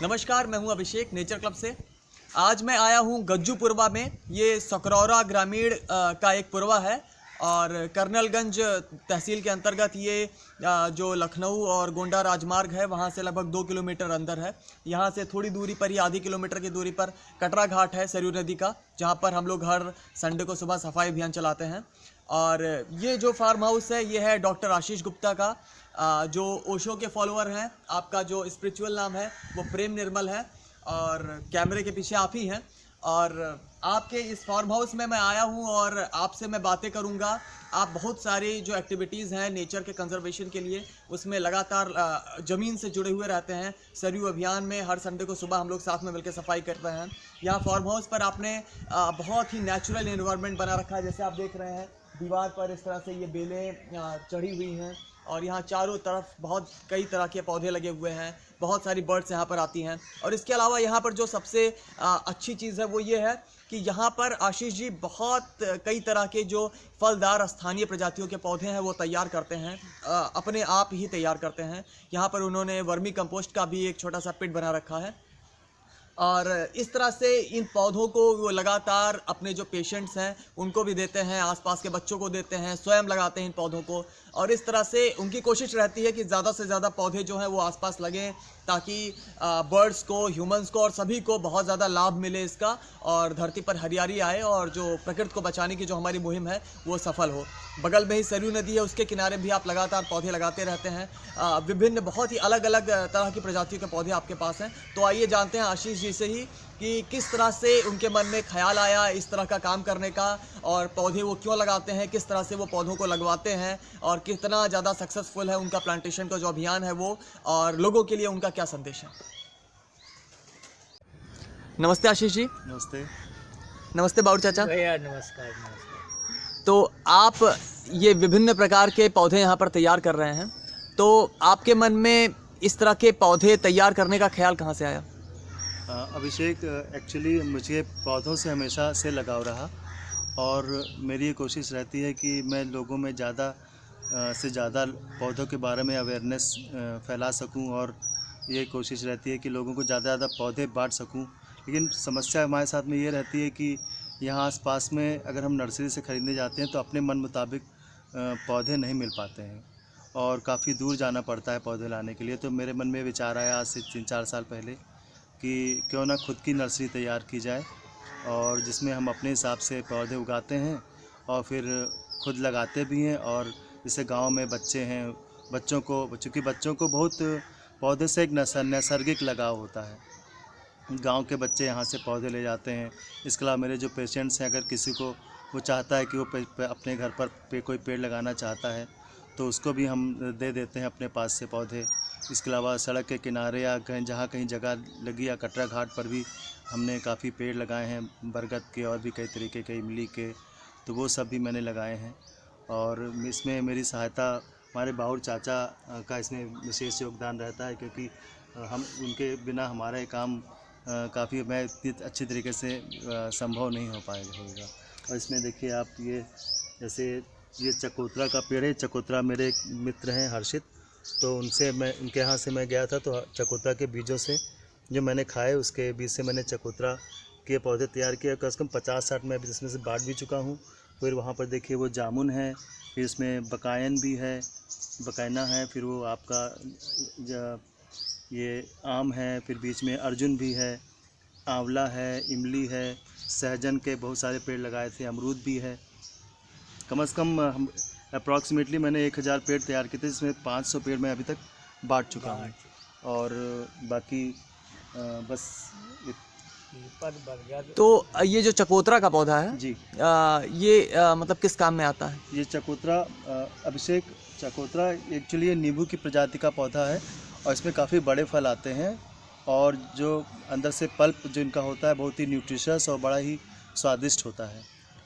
नमस्कार, मैं हूं अभिषेक नेचर क्लब से। आज मैं आया हूं गज्जूपुरवा में। ये सकरौरा ग्रामीण का एक पुरवा है और कर्नलगंज तहसील के अंतर्गत ये जो लखनऊ और गोंडा राजमार्ग है वहां से लगभग 2 किलोमीटर अंदर है। यहां से थोड़ी दूरी पर ही, आधी किलोमीटर की दूरी पर कटरा घाट है सरयू नदी का, जहां पर हम लोग हर संडे को सुबह सफाई अभियान चलाते हैं। और ये जो फार्म हाउस है ये है डॉक्टर आशीष गुप्ता का, जो ओशो के फॉलोअर हैं। आपका जो स्पिरिचुअल नाम है वो प्रेम निर्मल है और कैमरे के पीछे आप ही हैं। और आपके इस फार्म हाउस में मैं आया हूं और आपसे मैं बातें करूंगा। आप बहुत सारी जो एक्टिविटीज़ हैं नेचर के कंजर्वेशन के लिए उसमें लगातार ज़मीन से जुड़े हुए रहते हैं। सरयू अभियान में हर संडे को सुबह हम लोग साथ में मिलकर सफाई करते हैं। यहाँ फार्म हाउस पर आपने बहुत ही नेचुरल एनवायरनमेंट बना रखा है। जैसे आप देख रहे हैं दीवार पर इस तरह से ये बेलें चढ़ी हुई हैं और यहाँ चारों तरफ बहुत कई तरह के पौधे लगे हुए हैं। बहुत सारी बर्ड्स यहाँ पर आती हैं। और इसके अलावा यहाँ पर जो सबसे अच्छी चीज़ है वो ये है कि यहाँ पर आशीष जी बहुत कई तरह के जो फलदार स्थानीय प्रजातियों के पौधे हैं वो तैयार करते हैं, अपने आप ही तैयार करते हैं। यहाँ पर उन्होंने वर्मी कंपोस्ट का भी एक छोटा सा पिट बना रखा है और इस तरह से इन पौधों को वो लगातार अपने जो पेशेंट्स हैं उनको भी देते हैं, आसपास के बच्चों को देते हैं, स्वयं लगाते हैं इन पौधों को। और इस तरह से उनकी कोशिश रहती है कि ज़्यादा से ज़्यादा पौधे जो हैं वो आसपास लगें ताकि बर्ड्स को, ह्यूमंस को और सभी को बहुत ज़्यादा लाभ मिले इसका, और धरती पर हरियाली आए और जो प्रकृति को बचाने की जो हमारी मुहिम है वो सफल हो। बगल में ही सरयू नदी है, उसके किनारे भी आप लगातार पौधे लगाते रहते हैं। विभिन्न बहुत ही अलग अलग तरह की प्रजातियों के पौधे आपके पास हैं। तो आइए जानते हैं आशीष जी से ही कि किस तरह से उनके मन में ख्याल आया इस तरह का काम करने का, और पौधे वो क्यों लगाते हैं, किस तरह से वो पौधों को लगवाते हैं और कितना ज़्यादा सक्सेसफुल है उनका प्लांटेशन का जो अभियान है वो, और लोगों के लिए उनका क्या संदेश है। नमस्ते आशीष जी। नमस्ते। नमस्ते बाउर चाचा। भैया नमस्कार। नमस्कार। तो आप ये विभिन्न प्रकार के पौधे यहाँ पर तैयार कर रहे हैं, तो आपके मन में इस तरह के पौधे तैयार करने का ख्याल कहाँ से आया? अभिषेक, एक्चुअली मुझे पौधों से हमेशा से लगाव रहा और मेरी ये कोशिश रहती है कि मैं लोगों में ज़्यादा से ज़्यादा पौधों के बारे में अवेयरनेस फैला सकूं, और ये कोशिश रहती है कि लोगों को ज़्यादा से ज़्यादा पौधे बांट सकूं। लेकिन समस्या हमारे साथ में ये रहती है कि यहाँ आसपास में अगर हम नर्सरी से ख़रीदने जाते हैं तो अपने मन मुताबिक पौधे नहीं मिल पाते हैं और काफ़ी दूर जाना पड़ता है पौधे लाने के लिए। तो मेरे मन में विचार आया आज से 3-4 साल पहले कि क्यों ना खुद की नर्सरी तैयार की जाए, और जिसमें हम अपने हिसाब से पौधे उगाते हैं और फिर खुद लगाते भी हैं। और जैसे गांव में बच्चे हैं, बच्चों को, चूँकि बच्चों को बहुत पौधे से एक नैसर्गिक लगाव होता है, गांव के बच्चे यहाँ से पौधे ले जाते हैं। इसके अलावा मेरे जो पेशेंट्स हैं, अगर किसी को वो चाहता है कि वो अपने घर पर कोई पेड़ लगाना चाहता है तो उसको भी हम दे देते हैं अपने पास से पौधे। इसके अलावा सड़क के किनारे या कहीं जहाँ कहीं जगह लगी, या कटरा घाट पर भी हमने काफ़ी पेड़ लगाए हैं, बरगद के और भी कई तरीके के, इमली के, तो वो सब भी मैंने लगाए हैं। और इसमें मेरी सहायता हमारे बाउर चाचा का इसमें विशेष योगदान रहता है, क्योंकि हम उनके बिना हमारा ये काम काफ़ी मैं इतनी अच्छी तरीके से संभव नहीं हो पाएगा। और इसमें देखिए आप, ये जैसे ये चकोतरा का पेड़ है। चकोतरा मेरे एक मित्र हैं हर्षित, तो उनके यहाँ से मैं गया था, तो चकोतरा के बीजों से जो मैंने खाए उसके बीज से मैंने चकोतरा के पौधे तैयार किए। कम से कम 50-60 मैं अभी इसमें से बांट भी चुका हूँ। फिर वहाँ पर देखिए वो जामुन है, फिर इसमें बकायन भी है, बकायना है, फिर वो आपका ये आम है, फिर बीच में अर्जुन भी है, आंवला है, इमली है, सहजन के बहुत सारे पेड़ लगाए थे, अमरूद भी है। कम से कम हम अप्रॉक्सीमेटली मैंने 1000 पेड़ तैयार किए थे, जिसमें 500 पेड़ मैं अभी तक बांट चुका हूँ। और बाकी बस तो ये जो चकोतरा का पौधा है जी, ये मतलब किस काम में आता है? ये चकोतरा, अभिषेक, चकोतरा एक्चुअली ये नींबू की प्रजाति का पौधा है और इसमें काफ़ी बड़े फल आते हैं, और जो अंदर से पल्प जो इनका होता है बहुत ही न्यूट्रिशियस और बड़ा ही स्वादिष्ट होता है,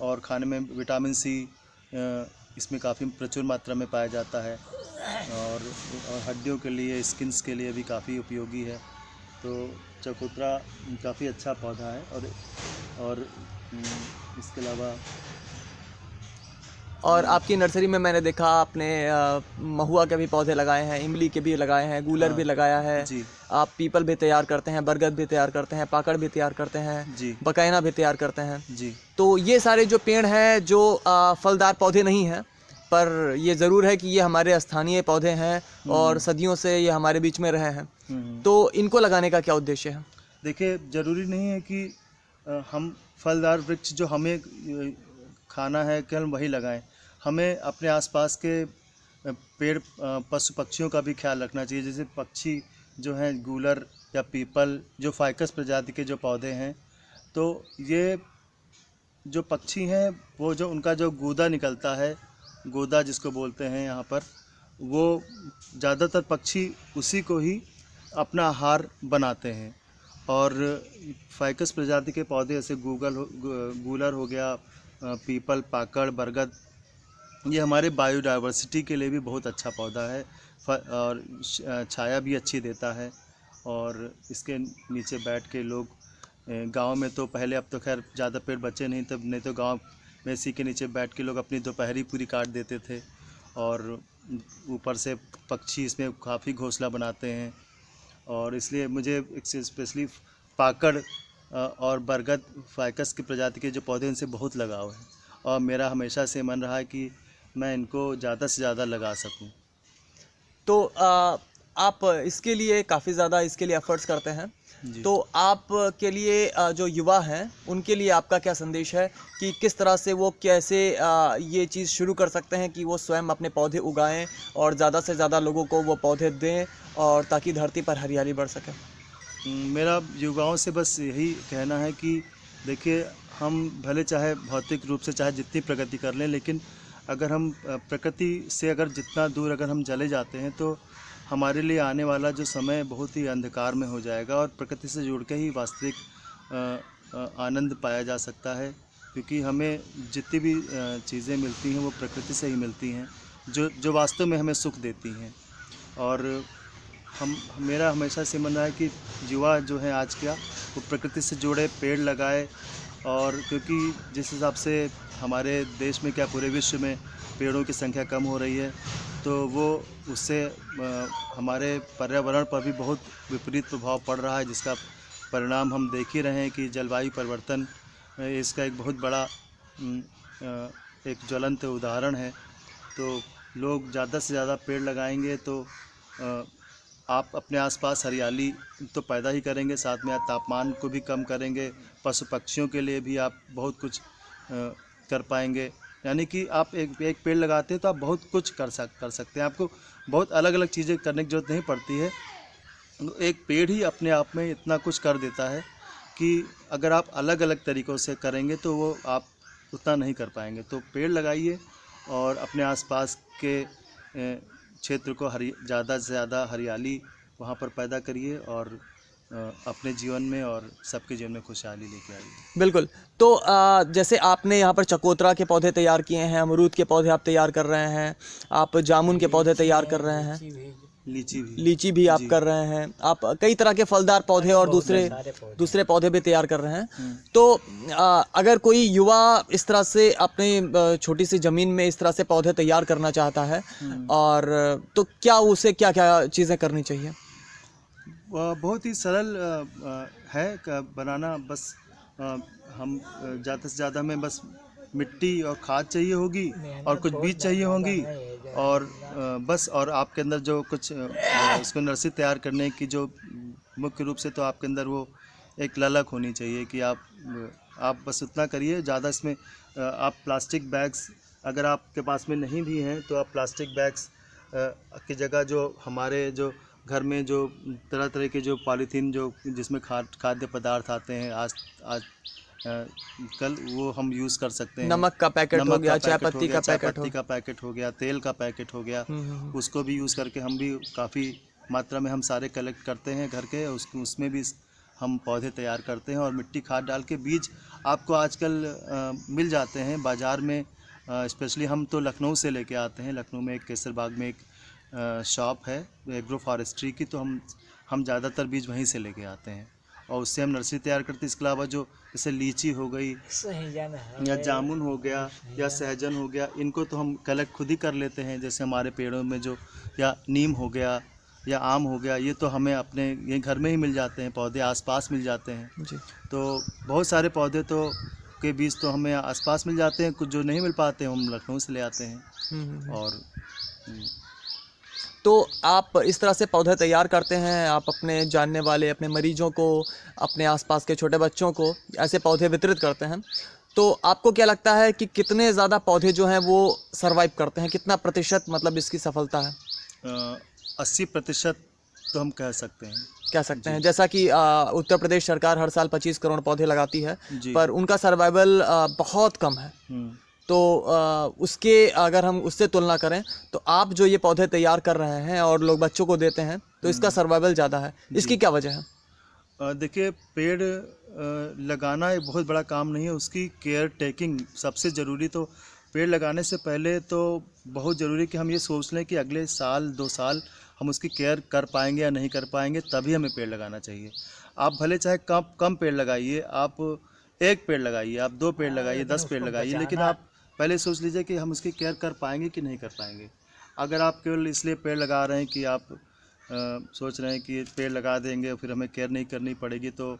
और खाने में विटामिन सी इसमें काफ़ी प्रचुर मात्रा में पाया जाता है, और हड्डियों के लिए, स्किन्स के लिए भी काफ़ी उपयोगी है। तो चकोतरा काफ़ी अच्छा पौधा है। और इसके अलावा और आपकी नर्सरी में मैंने देखा आपने महुआ के भी पौधे लगाए हैं, इमली के भी लगाए हैं, गूलर भी लगाया है। जी आप पीपल भी तैयार करते हैं, बरगद भी तैयार करते हैं, पाकड़ भी तैयार करते हैं, जी बकैना भी तैयार करते हैं। जी तो ये सारे जो पेड़ हैं जो फलदार पौधे नहीं हैं, पर ये ज़रूर है कि ये हमारे स्थानीय पौधे हैं और सदियों से ये हमारे बीच में रहे हैं। तो इनको लगाने का क्या उद्देश्य है? देखिए, ज़रूरी नहीं है कि हम फलदार वृक्ष जो हमें खाना है केवल वही लगाएं। हमें अपने आसपास के पेड़ पशु पक्षियों का भी ख्याल रखना चाहिए। जैसे पक्षी जो हैं गूलर या पीपल, जो फाइकस प्रजाति के जो पौधे हैं, तो ये जो पक्षी हैं वो जो उनका जो गूदा निकलता है, गोदा जिसको बोलते हैं यहाँ पर, वो ज़्यादातर पक्षी उसी को ही अपना आहार बनाते हैं। और फाइकस प्रजाति के पौधे जैसे गूलर हो गया, पीपल, पाकड़, बरगद, ये हमारे बायोडाइवर्सिटी के लिए भी बहुत अच्छा पौधा है और छाया भी अच्छी देता है। और इसके नीचे बैठ के लोग गांव में तो पहले, अब तो खैर ज़्यादा पेड़ बचे नहीं, तब नहीं तो गांव में इसी के नीचे बैठ के लोग अपनी दोपहरी पूरी काट देते थे। और ऊपर से पक्षी इसमें काफ़ी घोंसला बनाते हैं। और इसलिए मुझे स्पेशली पाकड़ और बरगद, फाइकस की प्रजाति के जो पौधे, इनसे बहुत लगाव है और मेरा हमेशा से मन रहा है कि मैं इनको ज़्यादा से ज़्यादा लगा सकूं। तो आप इसके लिए काफ़ी ज़्यादा इसके लिए एफर्ट्स करते हैं। तो आप के लिए जो युवा हैं उनके लिए आपका क्या संदेश है कि किस तरह से वो कैसे ये चीज़ शुरू कर सकते हैं कि वो स्वयं अपने पौधे उगाएं और ज़्यादा से ज़्यादा लोगों को वो पौधे दें और ताकि धरती पर हरियाली बढ़ सके? मेरा युवाओं से बस यही कहना है कि देखिए, हम भले चाहे भौतिक रूप से चाहे जितनी प्रगति कर लें, लेकिन अगर हम प्रकृति से अगर जितना दूर अगर हम चले जाते हैं तो हमारे लिए आने वाला जो समय बहुत ही अंधकार में हो जाएगा। और प्रकृति से जुड़ के ही वास्तविक आनंद पाया जा सकता है, क्योंकि हमें जितनी भी चीज़ें मिलती हैं वो प्रकृति से ही मिलती हैं, जो वास्तव में हमें सुख देती हैं। और मेरा हमेशा से मन रहा है कि युवा जो है आज क्या, वो प्रकृति से जुड़े, पेड़ लगाए। और क्योंकि जिस हिसाब से हमारे देश में क्या पूरे विश्व में पेड़ों की संख्या कम हो रही है, तो वो उससे हमारे पर्यावरण पर भी बहुत विपरीत प्रभाव पड़ रहा है, जिसका परिणाम हम देख ही रहे हैं कि जलवायु परिवर्तन इसका एक बहुत बड़ा एक ज्वलंत उदाहरण है। तो लोग ज़्यादा से ज़्यादा पेड़ लगाएंगे तो आप अपने आसपास हरियाली तो पैदा ही करेंगे, साथ में आप तापमान को भी कम करेंगे, पशु पक्षियों के लिए भी आप बहुत कुछ कर पाएंगे। यानी कि आप एक पेड़ लगाते हैं तो आप बहुत कुछ कर सकते हैं। आपको बहुत अलग अलग चीज़ें करने की ज़रूरत नहीं पड़ती है। एक पेड़ ही अपने आप में इतना कुछ कर देता है कि अगर आप अलग अलग तरीक़ों से करेंगे तो वो आप उतना नहीं कर पाएंगे। तो पेड़ लगाइए और अपने आसपास के क्षेत्र को ज़्यादा से ज़्यादा हरियाली वहाँ पर पैदा करिए और अपने जीवन में और सबके जीवन में खुशहाली लेके आइए। बिल्कुल। तो जैसे आपने यहाँ पर चकोतरा के पौधे तैयार किए हैं, अमरूद के पौधे आप तैयार कर रहे हैं, आप जामुन के पौधे तैयार कर रहे हैं, लीची भी आप कर रहे हैं, आप कई तरह के फलदार पौधे और दूसरे पौधे भी तैयार कर रहे हैं। तो अगर कोई युवा इस तरह से अपनी छोटी सी ज़मीन में इस तरह से पौधे तैयार करना चाहता है, और तो क्या उसे क्या क्या चीज़ें करनी चाहिए? बहुत ही सरल है बनाना। बस हम ज़्यादा से ज़्यादा हमें बस मिट्टी और खाद चाहिए होगी और कुछ बीज चाहिए होंगी, और बस, और आपके अंदर जो कुछ उसको नर्सरी तैयार करने की जो मुख्य रूप से तो आपके अंदर वो एक ललक होनी चाहिए कि आप बस उतना करिए। ज़्यादा इसमें आप प्लास्टिक बैग्स अगर आपके पास में नहीं भी हैं तो आप प्लास्टिक बैग्स की जगह जो हमारे जो घर में जो तरह तरह के जो पॉलीथीन जो जिसमें खाद्य पदार्थ आते हैं आज कल, वो हम यूज़ कर सकते हैं। नमक का पैकेट हो गया, चाय पत्ती का पैकेट हो गया, तेल का पैकेट हो गया, उसको भी यूज़ करके हम भी काफ़ी मात्रा में हम सारे कलेक्ट करते हैं घर के, उसमें भी हम पौधे तैयार करते हैं। और मिट्टी खाद डाल के बीज आपको आजकल मिल जाते हैं बाज़ार में। स्पेशली हम तो लखनऊ से लेके आते हैं। लखनऊ में एक केसर बाग में एक शॉप है एग्रो फॉरेस्ट्री की, तो हम ज़्यादातर बीज वहीं से लेके आते हैं। और उससे हम नर्सरी तैयार करते हैं। इसके अलावा जो जैसे लीची हो गई सहजन है या जामुन हो गया या सहजन हो गया, इनको तो हम कलेक्ट खुद ही कर लेते हैं। जैसे हमारे पेड़ों में जो या नीम हो गया या आम हो गया, ये तो हमें अपने ये घर में ही मिल जाते हैं, पौधे आसपास मिल जाते हैं। जी। तो बहुत सारे पौधे तो के बीज तो हमें आसपास मिल जाते हैं, कुछ जो नहीं मिल पाते हम लखनऊ से ले आते हैं। और तो आप इस तरह से पौधे तैयार करते हैं, आप अपने जानने वाले अपने मरीजों को, अपने आसपास के छोटे बच्चों को ऐसे पौधे वितरित करते हैं। तो आपको क्या लगता है कि कितने ज़्यादा पौधे जो हैं वो सरवाइव करते हैं, कितना प्रतिशत मतलब इसकी सफलता है? 80% तो हम कह सकते हैं। कह सकते हैं, जैसा कि उत्तर प्रदेश सरकार हर साल 25 करोड़ पौधे लगाती है, जी। पर उनका सर्वाइवल बहुत कम है। तो उसके अगर हम उससे तुलना करें तो आप जो ये पौधे तैयार कर रहे हैं और लोग बच्चों को देते हैं तो इसका सर्वाइवल ज़्यादा है, इसकी क्या वजह है? देखिए, पेड़ लगाना एक बहुत बड़ा काम नहीं है, उसकी केयर टेकिंग सबसे ज़रूरी। तो पेड़ लगाने से पहले तो बहुत ज़रूरी कि हम ये सोच लें कि अगले साल 2 साल हम उसकी केयर कर पाएंगे या नहीं कर पाएंगे, तभी हमें पेड़ लगाना चाहिए। आप भले चाहे कम पेड़ लगाइए, आप 1 पेड़ लगाइए, आप 2 पेड़ लगाइए, 10 पेड़ लगाइए, लेकिन आप पहले सोच लीजिए कि हम उसकी केयर कर पाएंगे कि नहीं कर पाएंगे। अगर आप केवल इसलिए पेड़ लगा रहे हैं कि आप सोच रहे हैं कि पेड़ लगा देंगे और फिर हमें केयर नहीं करनी पड़ेगी, तो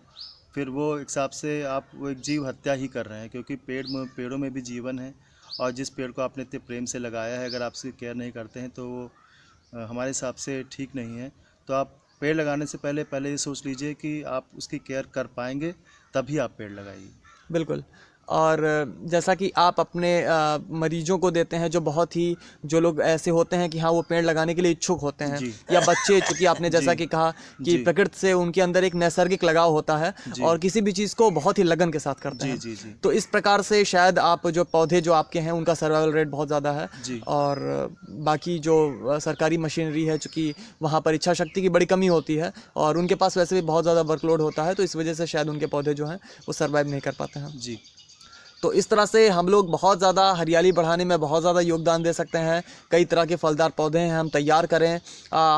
फिर वो एक हिसाब से आप वो एक जीव हत्या ही कर रहे हैं, क्योंकि पेड़ों में भी जीवन है। और जिस पेड़ को आपने इतने प्रेम से लगाया है, अगर आप उसकी केयर नहीं करते हैं तो वो हमारे हिसाब से ठीक नहीं है। तो आप पेड़ लगाने से पहले ये सोच लीजिए कि आप उसकी केयर कर पाएंगे, तभी आप पेड़ लगाइए। बिल्कुल। और जैसा कि आप अपने मरीजों को देते हैं, जो लोग ऐसे होते हैं कि हाँ वो पेड़ लगाने के लिए इच्छुक होते हैं, या बच्चे, चूँकि आपने जैसा कि कहा कि प्रकृति से उनके अंदर एक नैसर्गिक लगाव होता है और किसी भी चीज़ को बहुत ही लगन के साथ करते हैं। तो इस प्रकार से शायद आप जो पौधे जो आपके हैं उनका सर्वाइवल रेट बहुत ज़्यादा है। और बाकी जो सरकारी मशीनरी है, चूँकि वहाँ पर इच्छा शक्ति की बड़ी कमी होती है और उनके पास वैसे भी बहुत ज़्यादा वर्कलोड होता है, तो इस वजह से शायद उनके पौधे जो हैं वो सर्वाइव नहीं कर पाते हैं। जी। तो इस तरह से हम लोग बहुत ज़्यादा हरियाली बढ़ाने में बहुत ज़्यादा योगदान दे सकते हैं। कई तरह के फलदार पौधे हैं, हम तैयार करें।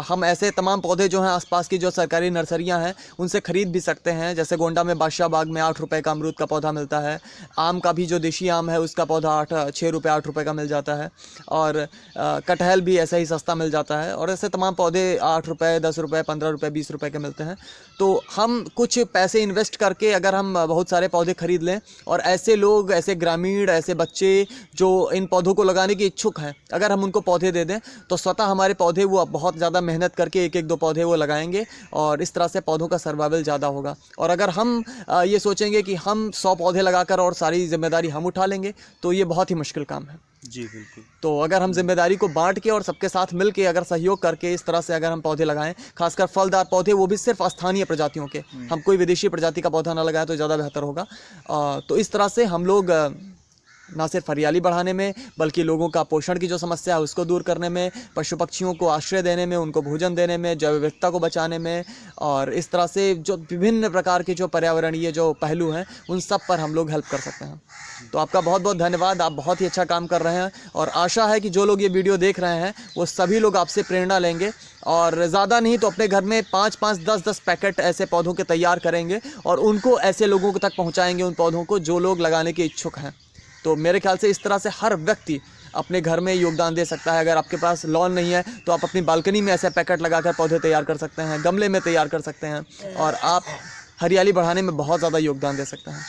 हम ऐसे तमाम पौधे जो हैं आसपास की जो सरकारी नर्सरियां हैं उनसे ख़रीद भी सकते हैं। जैसे गोंडा में बादशाह बाग में 8 रुपये का अमरूद का पौधा मिलता है। आम का भी जो देशी आम है उसका पौधा 6 रुपये 8 रुपये का मिल जाता है। और कटहल भी ऐसा ही सस्ता मिल जाता है। और ऐसे तमाम पौधे 8 रुपये 10 रुपये 15 रुपये 20 रुपये के मिलते हैं। तो हम कुछ पैसे इन्वेस्ट करके अगर हम बहुत सारे पौधे ख़रीद लें और ऐसे लोग, ऐसे ग्रामीण, ऐसे बच्चे जो इन पौधों को लगाने के इच्छुक हैं, अगर हम उनको पौधे दे दें तो स्वतः हमारे पौधे वो बहुत ज़्यादा मेहनत करके 1-1 2 पौधे वो लगाएंगे और इस तरह से पौधों का सर्वाइवल ज़्यादा होगा। और अगर हम ये सोचेंगे कि हम 100 पौधे लगाकर और सारी जिम्मेदारी हम उठा लेंगे तो ये बहुत ही मुश्किल काम है। जी बिल्कुल। तो अगर हम जिम्मेदारी को बांट के और सबके साथ मिल के अगर सहयोग करके इस तरह से अगर हम पौधे लगाएं, खासकर फलदार पौधे, वो भी सिर्फ स्थानीय प्रजातियों के, हम कोई विदेशी प्रजाति का पौधा ना लगाएं तो ज़्यादा बेहतर होगा। तो इस तरह से हम लोग ना सिर्फ हरियाली बढ़ाने में बल्कि लोगों का पोषण की जो समस्या है उसको दूर करने में, पशु पक्षियों को आश्रय देने में, उनको भोजन देने में, जैव विविधता को बचाने में, और इस तरह से जो विभिन्न प्रकार के जो पर्यावरणीय जो पहलू हैं उन सब पर हम लोग हेल्प कर सकते हैं। तो आपका बहुत बहुत धन्यवाद, आप बहुत ही अच्छा काम कर रहे हैं और आशा है कि जो लोग ये वीडियो देख रहे हैं वो सभी लोग आपसे प्रेरणा लेंगे और ज़्यादा नहीं तो अपने घर में 5-5, 10-10 पैकेट ऐसे पौधों के तैयार करेंगे और उनको ऐसे लोगों तक पहुँचाएँगे, उन पौधों को जो लोग लगाने के इच्छुक हैं। तो मेरे ख्याल से इस तरह से हर व्यक्ति अपने घर में योगदान दे सकता है। अगर आपके पास लॉन नहीं है तो आप अपनी बालकनी में ऐसे पैकेट लगाकर पौधे तैयार कर सकते हैं, गमले में तैयार कर सकते हैं और आप हरियाली बढ़ाने में बहुत ज़्यादा योगदान दे सकते हैं।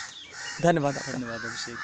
धन्यवाद। धन्यवाद अभिषेक।